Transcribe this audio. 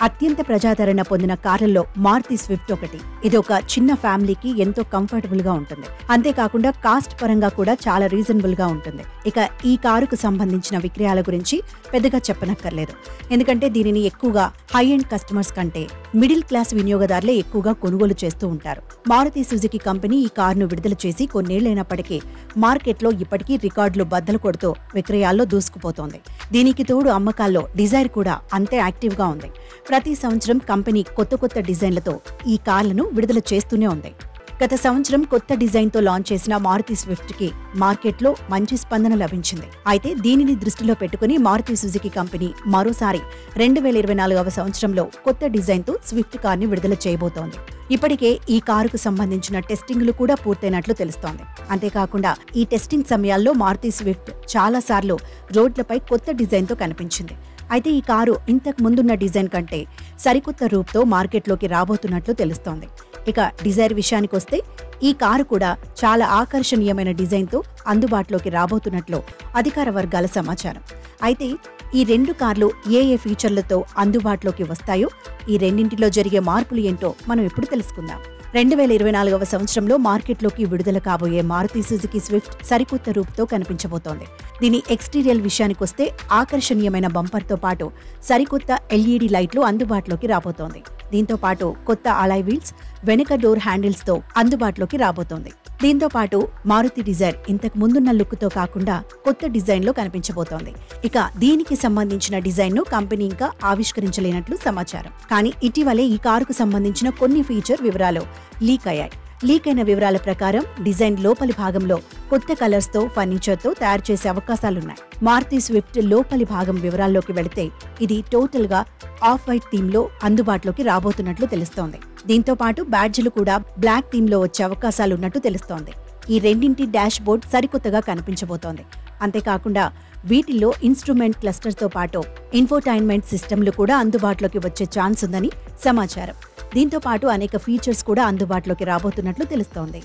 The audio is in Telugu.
అత్యంత ప్రజాదరణ పొందిన కార్లలో మారుతి స్విఫ్ట్ ఒకటి. ఇది ఒక చిన్న ఫ్యామిలీకి ఎంతో కంఫర్టబుల్ గా ఉంటుంది. అంతేకాకుండా కాస్ట్ పరంగా కూడా చాలా రీజనబుల్ గా ఉంటుంది. ఇక ఈ కారుకు సంబంధించిన విక్రయాల గురించి పెద్దగా చెప్పనక్కర్లేదు. ఎందుకంటే దీనిని ఎక్కువగా హై ఎండ్ కస్టమర్స్ కంటే మిడిల్ క్లాస్ వినియోగదారులే ఎక్కువగా కొనుగోలు చేస్తూ ఉంటారు. మారుతి సుజుకి కంపెనీ ఈ కారును విడుదల చేసి కొన్నేళ్లైనప్పటికీ మార్కెట్లో ఇప్పటికీ రికార్డులు బద్దలు కొడుతూ విక్రయాల్లో దూసుకుపోతోంది. దీనికి తోడు అమ్మకాల్లో డిజైర్ కూడా అంతే యాక్టివ్ గా ఉంది. ప్రతి సంవత్సరం కంపెనీ కొత్త డిజైన్లతో ఈ కార్లను విడుదల చేస్తూనే ఉంది. గత సంవత్సరం కొత్త డిజైన్తో లాంచ్ చేసిన మారుతి స్విఫ్ట్ కి మార్కెట్లో మంచి స్పందన లభించింది. అయితే దీనిని దృష్టిలో పెట్టుకుని మారుతి సుజుకి కంపెనీ మరోసారి 2024వ సంవత్సరంలో కొత్త డిజైన్తో స్విఫ్ట్ కార్ని విడుదల చేయబోతోంది. ఇప్పటికే ఈ కారుకు సంబంధించిన టెస్టింగ్లు కూడా పూర్తయినట్లు తెలుస్తోంది. అంతేకాకుండా ఈ టెస్టింగ్ సమయాల్లో మారుతి స్విఫ్ట్ చాలాసార్లు రోడ్లపై కొత్త డిజైన్తో కనిపించింది. అయితే ఈ కారు ఇంతకు ముందున్న డిజైన్ కంటే సరికొత్త రూపుతో మార్కెట్లోకి రాబోతున్నట్లు తెలుస్తోంది. ఇక డిజైర్ విషయానికొస్తే ఈ కారు కూడా చాలా ఆకర్షణీయమైన డిజైన్తో అందుబాటులోకి రాబోతున్నట్లు అధికార వర్గాల సమాచారం. అయితే ఈ రెండు కార్లు ఏ ఫీచర్లతో అందుబాటులోకి వస్తాయో, ఈ రెండింటిలో జరిగే మార్పులు ఏంటో మనం ఇప్పుడు తెలుసుకుందాం. 2024వ సంవత్సరంలో మార్కెట్లోకి విడుదల కాబోయే మారుతి సుజుకి స్విఫ్ట్ సరికొత్త రూపుతో కనిపించబోతోంది. దీని ఎక్స్టీరియర్ విషయానికొస్తే ఆకర్షణీయమైన బంపర్తో పాటు సరికొత్త ఎల్ఈడి లైట్లు అందుబాటులోకి రాబోతోంది. దీంతో పాటు కొత్త అలాయ్ వీల్స్, వెనుక డోర్ హ్యాండిల్స్ తో అందుబాటులోకి రాబోతోంది. దీంతో పాటు మారుతి డిజైర్ ఇంతకు ముందున్న లుక్ తో కాకుండా కొత్త డిజైన్ లో కనిపించబోతోంది. ఇక దీనికి సంబంధించిన డిజైన్ ను కంపెనీ ఇంకా ఆవిష్కరించలేనట్లు సమాచారం. కానీ ఇటీవలే ఈ కారుకు సంబంధించిన కొన్ని ఫీచర్ వివరాలు లీక్ అయ్యాయి. లీక్ అయిన వివరాల ప్రకారం డిజైన్ లోపలి భాగంలో కొత్త కలర్స్ తో ఫర్నిచర్ తో తయారు చేసే అవకాశాలున్నాయి. మారుతి స్విఫ్ట్ లోపలి భాగం వివరాల్లోకి వెళితే ఇది టోటల్ గా ఆఫ్ వైట్ థీమ్ లో అందుబాటులోకి రాబోతున్నట్లు తెలుస్తోంది. దీంతో పాటు బ్యాడ్జ్లు కూడా బ్లాక్ థీమ్ లో వచ్చే అవకాశాలున్నట్టు తెలుస్తోంది. ఈ రెండింటి డాష్ బోర్డ్ సరికొత్తగా కనిపించబోతోంది. అంతేకాకుండా వీటిల్లో ఇన్స్ట్రుమెంట్ క్లస్టర్ తో పాటు ఇన్ఫోటైన్మెంట్ సిస్టమ్లు కూడా అందుబాటులోకి వచ్చే ఛాన్స్ ఉందని సమాచారం. దీంతో పాటు అనేక ఫీచర్స్ కూడా అందుబాటులోకి రాబోతున్నట్లు తెలుస్తోంది.